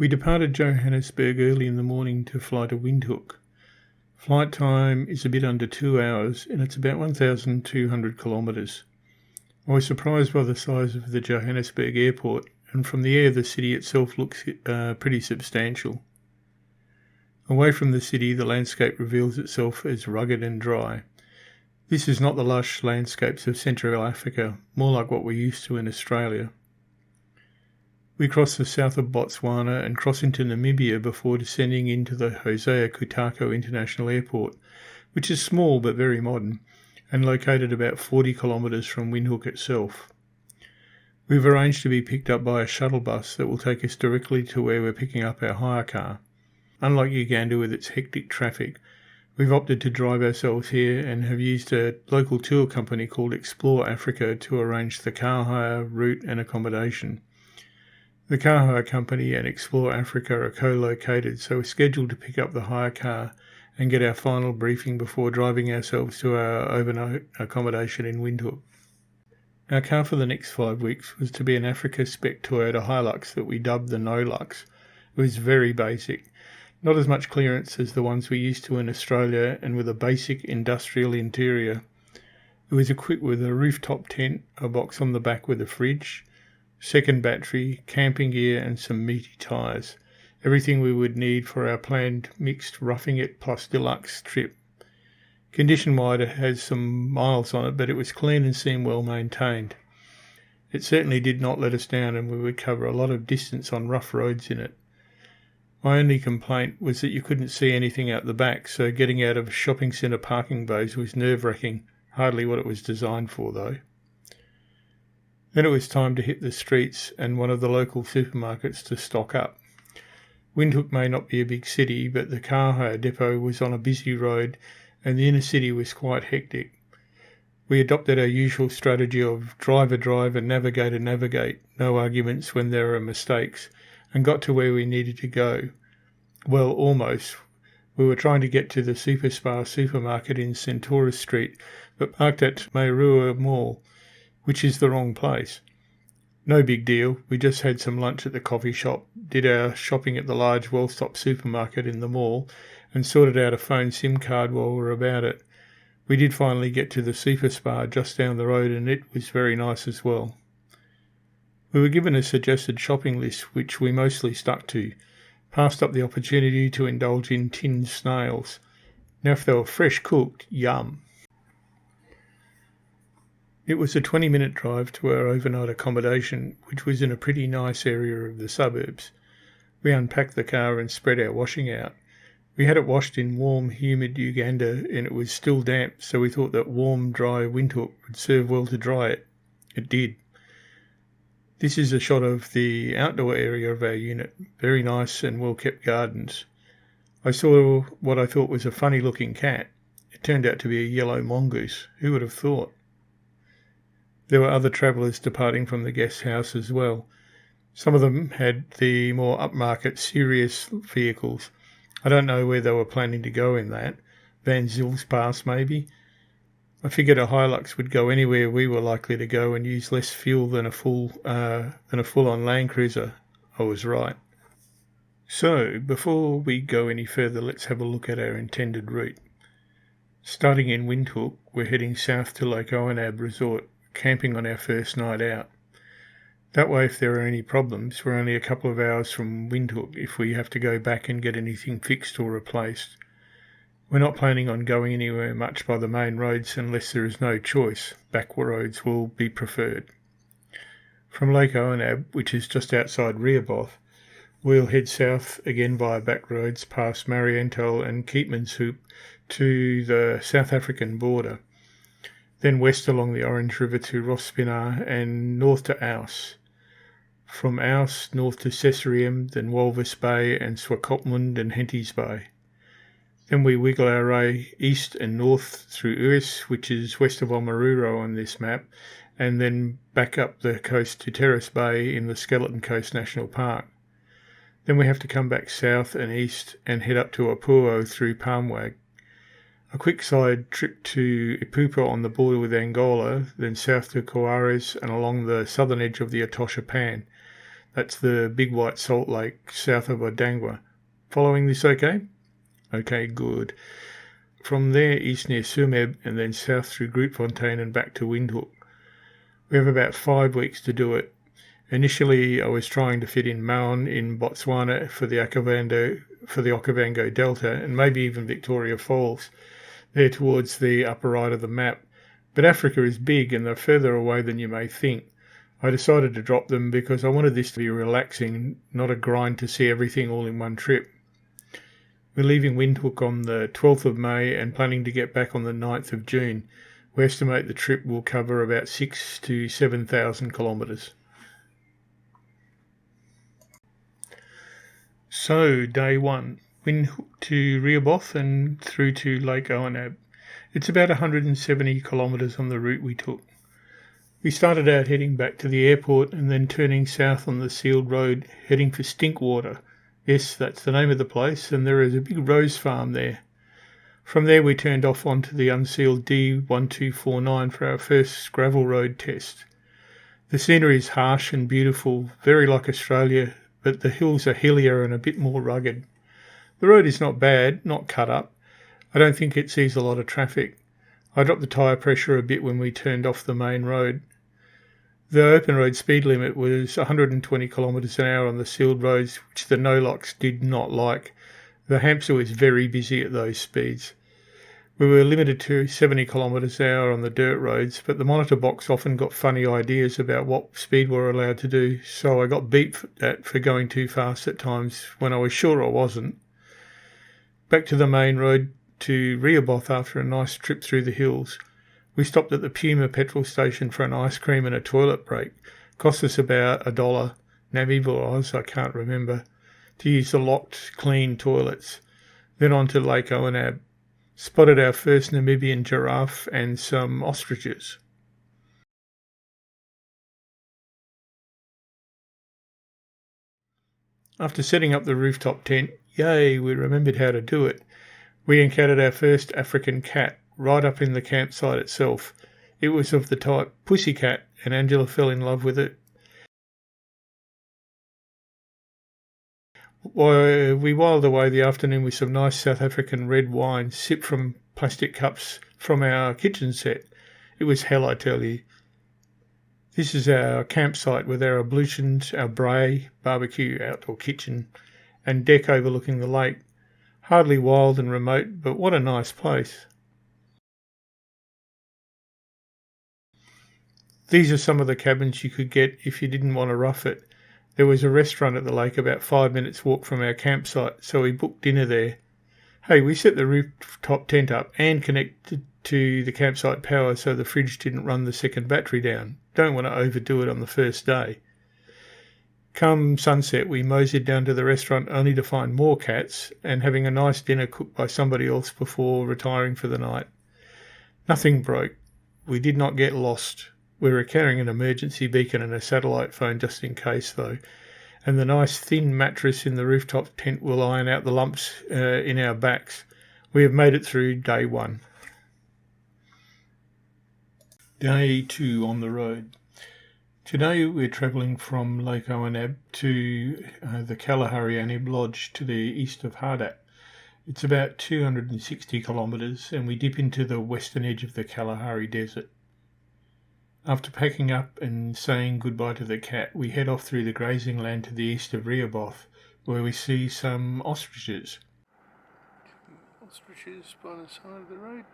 We departed Johannesburg early in the morning to fly to Windhoek. Flight time is a bit under 2 hours and it's about 1,200 kilometres. I was surprised by the size of the Johannesburg airport, and from the air the city itself looks pretty substantial. Away from the city, the landscape reveals itself as rugged and dry. This is not the lush landscapes of Central Africa, more like what we're used to in Australia. We cross the south of Botswana and cross into Namibia before descending into the Hosea Kutako International Airport, which is small but very modern, and located about 40 kilometres from Windhoek itself. We've arranged to be picked up by a shuttle bus that will take us directly to where we're picking up our hire car. Unlike Uganda with its hectic traffic, we've opted to drive ourselves here and have used a local tour company called Explore Africa to arrange the car hire, route and accommodation. The car hire company and Explore Africa are co-located, so we're scheduled to pick up the hire car and get our final briefing before driving ourselves to our overnight accommodation in Windhoek. Our car for the next 5 weeks was to be an Africa Spec Toyota Hilux that we dubbed the No-Lux. It was very basic, not as much clearance as the ones we used to in Australia, and with a basic industrial interior. It was equipped with a rooftop tent, a box on the back with a fridge, second battery, camping gear and some meaty tyres. Everything we would need for our planned mixed Roughing It plus deluxe trip. Condition-wise, it has some miles on it, but it was clean and seemed well maintained. It certainly did not let us down, and we would cover a lot of distance on rough roads in it. My only complaint was that you couldn't see anything out the back, so getting out of shopping centre parking bays was nerve-wracking. Hardly what it was designed for, though. Then it was time to hit the streets and one of the local supermarkets to stock up. Windhoek may not be a big city, but the car hire depot was on a busy road and the inner city was quite hectic. We adopted our usual strategy of driver drive and navigator navigate, no arguments when there are mistakes, and got to where we needed to go. Well, almost. We were trying to get to the Superspar supermarket in Centaurus Street, but parked at Mairua Mall, which is the wrong place. No big deal, we just had some lunch at the coffee shop, did our shopping at the large well-stocked supermarket in the mall, and sorted out a phone SIM card while we were about it. We did finally get to the Superspar just down the road, and it was very nice as well. We were given a suggested shopping list, which we mostly stuck to. Passed up the opportunity to indulge in tinned snails. Now if they were fresh cooked, yum. It was a 20-minute drive to our overnight accommodation, which was in a pretty nice area of the suburbs. We unpacked the car and spread our washing out. We had it washed in warm, humid Uganda, and it was still damp, so we thought that warm, dry Windhoek would serve well to dry it. It did. This is a shot of the outdoor area of our unit. Very nice and well-kept gardens. I saw what I thought was a funny-looking cat. It turned out to be a yellow mongoose. Who would have thought? There were other travellers departing from the guest house as well. Some of them had the more upmarket, serious vehicles. I don't know where they were planning to go in that. Van Zil's Pass, maybe? I figured a Hilux would go anywhere we were likely to go and use less fuel than a full-on Land Cruiser. I was right. So, before we go any further, let's have a look at our intended route. Starting in Windhoek, we're heading south to Lake Oanab Resort, camping on our first night out. That way, if there are any problems, we're only a couple of hours from Windhoek if we have to go back and get anything fixed or replaced. We're not planning on going anywhere much by the main roads unless there is no choice. Back roads will be preferred. From Lake Oanab, which is just outside Rehoboth, we'll head south again via back roads past Marienthal and Keetmanshoop to the South African border. Then west along the Orange River to Rospinah and north to Aus. From Aus north to Cesarium, then Walvis Bay and Swakopmund and Henties Bay. Then we wiggle our way east and north through Uis, which is west of Omaruro on this map, and then back up the coast to Terrace Bay in the Skeleton Coast National Park. Then we have to come back south and east and head up to Apuo through Palmwag. A quick side trip to Ipupa on the border with Angola, then south to Coares and along the southern edge of the Etosha Pan. That's the big white salt lake south of Odangwa. Following this okay? Okay, good. From there, east near Sumeb, and then south through Grootfontein and back to Windhoek. We have about 5 weeks to do it. Initially, I was trying to fit in Maun in Botswana for the Okavango Delta, and maybe even Victoria Falls, there towards the upper right of the map. But Africa is big, and they're further away than you may think. I decided to drop them because I wanted this to be relaxing, not a grind to see everything all in one trip. We're leaving Windhoek on the 12th of May and planning to get back on the 9th of June. We estimate the trip will cover about 6,000 to 7,000 kilometres. So, day 1, Windhoek to Rehoboth and through to Lake Oanab. It's about 170 kilometres on the route we took. We started out heading back to the airport and then turning south on the sealed road, heading for Stinkwater. Yes, that's the name of the place, and there is a big rose farm there. From there we turned off onto the unsealed D1249 for our first gravel road test. The scenery is harsh and beautiful, very like Australia, but the hills are hillier and a bit more rugged. The road is not bad, not cut up. I don't think it sees a lot of traffic. I dropped the tyre pressure a bit when we turned off the main road. The open road speed limit was 120 kilometres an hour on the sealed roads, which the no-locks did not like. The hamster was very busy at those speeds. We were limited to 70 kilometres an hour on the dirt roads, but the monitor box often got funny ideas about what speed we're allowed to do, so I got beeped at for going too fast at times when I was sure I wasn't. Back to the main road to Rehoboth after a nice trip through the hills. We stopped at the Puma petrol station for an ice cream and a toilet break. Cost us about $1, Namibia or Oz, I can't remember, to use the locked, clean toilets. Then on to Lake Oanab. Spotted our first Namibian giraffe and some ostriches. After setting up the rooftop tent, yay, we remembered how to do it. We encountered our first African cat right up in the campsite itself. It was of the type pussycat, and Angela fell in love with it. We whiled away the afternoon with some nice South African red wine sipped from plastic cups from our kitchen set. It was hell, I tell you. This is our campsite with our ablutions, our braai, barbecue, outdoor kitchen, and deck overlooking the lake. Hardly wild and remote, but what a nice place. These are some of the cabins you could get if you didn't want to rough it. There was a restaurant at the lake about 5 minutes walk from our campsite, so we booked dinner there. Hey, we set the rooftop tent up and connected to the campsite power so the fridge didn't run the second battery down. Don't want to overdo it on the first day. Come sunset, we moseyed down to the restaurant only to find more cats and having a nice dinner cooked by somebody else before retiring for the night. Nothing broke. We did not get lost. We were carrying an emergency beacon and a satellite phone just in case, though, and the nice thin mattress in the rooftop tent will iron out the lumps in our backs. We have made it through day 1. Day 2 on the road. Today we're travelling from Lake Oanab to the Kalahari Anib Lodge to the east of Hardap. It's about 260 kilometres and we dip into the western edge of the Kalahari Desert. After packing up and saying goodbye to the cat, we head off through the grazing land to the east of Rehoboth, where we see some ostriches. Ostriches by the side of the road.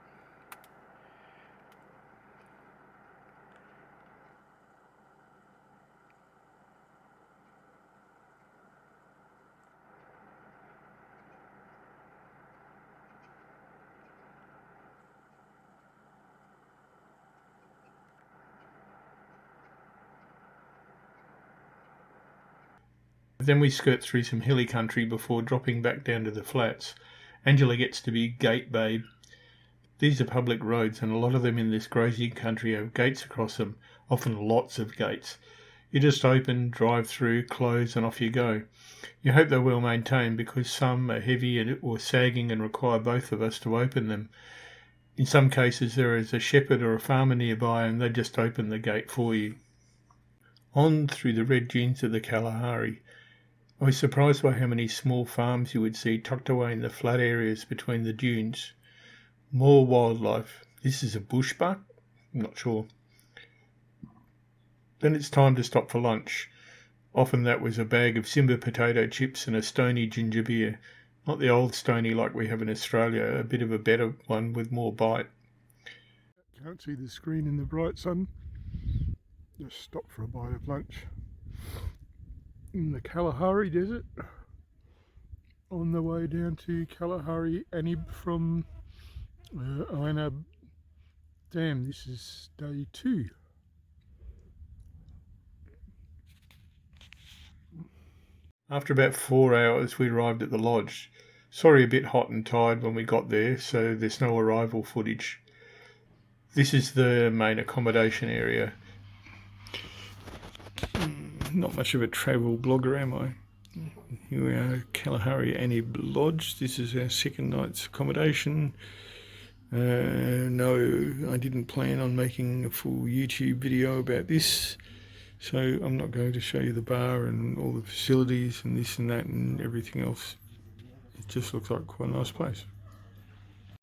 Then we skirt through some hilly country before dropping back down to the flats. Angela gets to be gate babe. These are public roads and a lot of them in this grazing country have gates across them, often lots of gates. You just open, drive through, close and off you go. You hope they're well maintained because some are heavy or sagging and require both of us to open them. In some cases there is a shepherd or a farmer nearby and they just open the gate for you. On through the red dunes of the Kalahari. I was surprised by how many small farms you would see tucked away in the flat areas between the dunes. More wildlife. This is a bush buck? I'm not sure. Then it's time to stop for lunch. Often that was a bag of Simba potato chips and a Stony ginger beer. Not the old Stony like we have in Australia, a bit of a better one with more bite. Can't see the screen in the bright sun. Just stop for a bite of lunch in the Kalahari Desert on the way down to Kalahari Anib from Oanab. Damn, this is day 2. After about 4 hours we arrived at the lodge. Sorry, a bit hot and tired when we got there, so there's no arrival footage. This is the main accommodation area. Not much of a travel blogger, am I? Here we are, Kalahari Anib Lodge. This is our second night's accommodation. No, I didn't plan on making a full YouTube video about this, so I'm not going to show you the bar and all the facilities and this and that and everything else. It just looks like quite a nice place.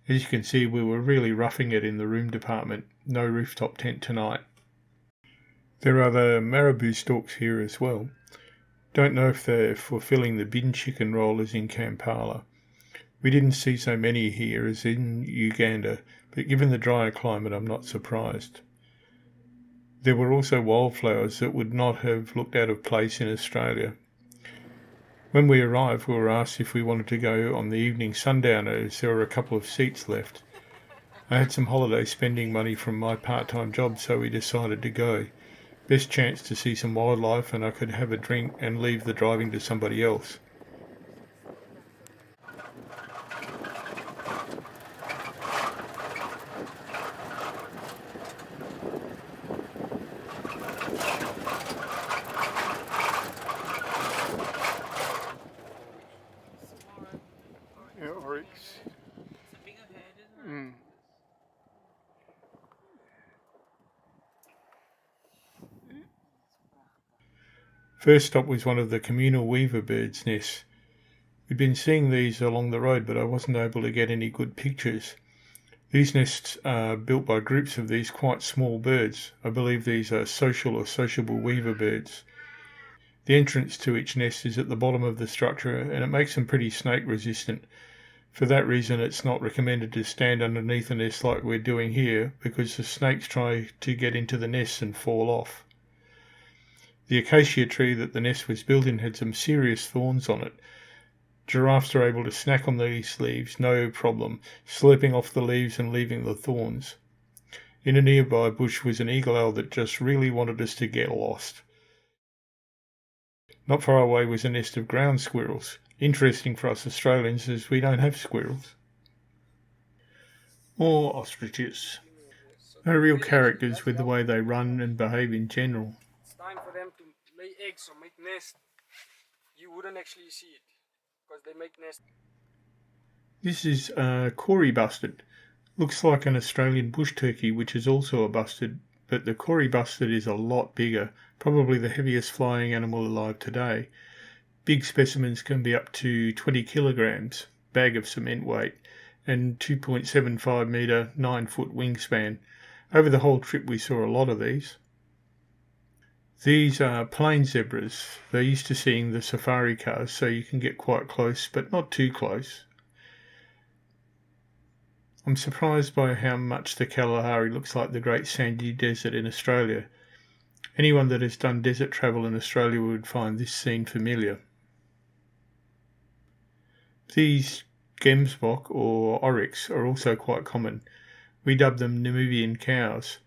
As you can see, we were really roughing it in the room department. No rooftop tent tonight. There are the marabou stalks here as well. Don't know if they're fulfilling the bin chicken role as in Kampala. We didn't see so many here as in Uganda, but given the drier climate, I'm not surprised. There were also wildflowers that would not have looked out of place in Australia. When we arrived, we were asked if we wanted to go on the evening sundowner as there were a couple of seats left. I had some holiday spending money from my part-time job, so we decided to go. Best chance to see some wildlife, and I could have a drink and leave the driving to somebody else. Yeah, oryx. First stop was one of the communal weaver birds' nests. We'd been seeing these along the road, but I wasn't able to get any good pictures. These nests are built by groups of these quite small birds. I believe these are social or sociable weaver birds. The entrance to each nest is at the bottom of the structure, and it makes them pretty snake resistant. For that reason, it's not recommended to stand underneath a nest like we're doing here, because the snakes try to get into the nest and fall off. The acacia tree that the nest was built in had some serious thorns on it. Giraffes are able to snack on these leaves, no problem, slipping off the leaves and leaving the thorns. In a nearby bush was an eagle owl that just really wanted us to get lost. Not far away was a nest of ground squirrels. Interesting for us Australians as we don't have squirrels. More ostriches. No real characters with the way they run and behave in general. It's time for them to lay eggs or make nests. You wouldn't actually see it because they make nests. This is a Kori bustard. Looks like an Australian bush turkey, which is also a bustard, but the Kori bustard is a lot bigger, probably the heaviest flying animal alive today. Big specimens can be up to 20 kilograms, bag of cement weight, and 2.75 metre, 9-foot wingspan. Over the whole trip we saw a lot of these. These are plain zebras. They're used to seeing the safari cars, so you can get quite close, but not too close. I'm surprised by how much the Kalahari looks like the Great Sandy Desert in Australia. Anyone that has done desert travel in Australia would find this scene familiar. These gemsbok or oryx are also quite common. We dub them Namibian cows.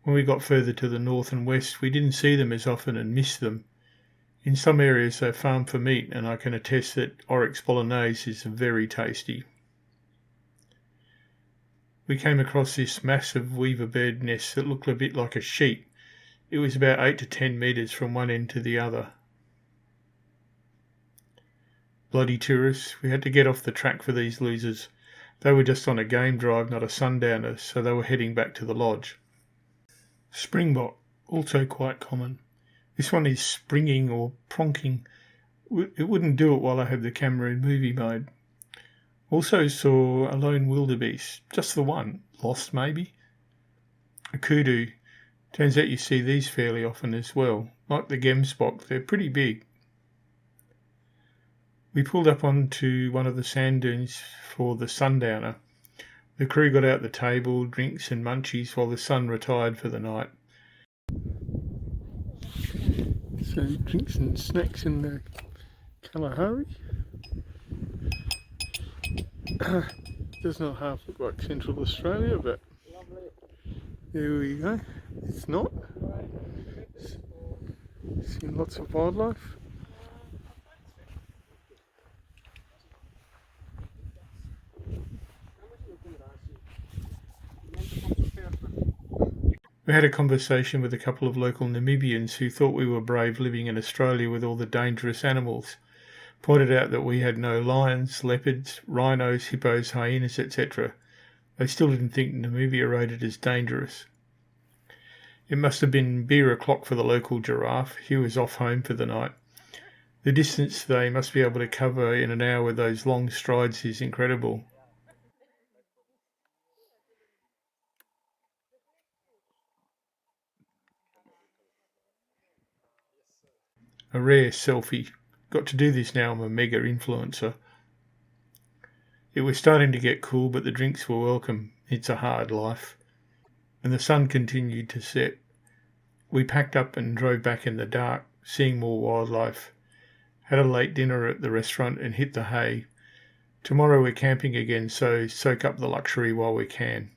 When we got further to the north and west, we didn't see them as often and missed them. In some areas they're farmed for meat, and I can attest that oryx bolognese is very tasty. We came across this massive weaver bird nest that looked a bit like a sheep. It was about 8 to 10 metres from one end to the other. Bloody tourists, we had to get off the track for these losers. They were just on a game drive, not a sundowner, so they were heading back to the lodge. Springbok, also quite common. This one is springing or pronking. It wouldn't do it while I had the camera in movie mode. Also saw a lone wildebeest, just the one, lost maybe. A kudu. Turns out you see these fairly often as well. Like the gemsbok, they're pretty big. We pulled up onto one of the sand dunes for the sundowner. The crew got out the table, drinks and munchies while the sun retired for the night. So drinks and snacks in the Kalahari. Does not half look like Central Australia, but there we go. It's not. Seen lots of wildlife. We had a conversation with a couple of local Namibians who thought we were brave living in Australia with all the dangerous animals. Pointed out that we had no lions, leopards, rhinos, hippos, hyenas, etc. They still didn't think Namibia rated as dangerous. It must have been beer o'clock for the local giraffe. He was off home for the night. The distance they must be able to cover in an hour with those long strides is incredible. A rare selfie. Got to do this now, I'm a mega influencer. It was starting to get cool, but the drinks were welcome. It's a hard life. And the sun continued to set. We packed up and drove back in the dark, seeing more wildlife. Had a late dinner at the restaurant and hit the hay. Tomorrow we're camping again, so soak up the luxury while we can.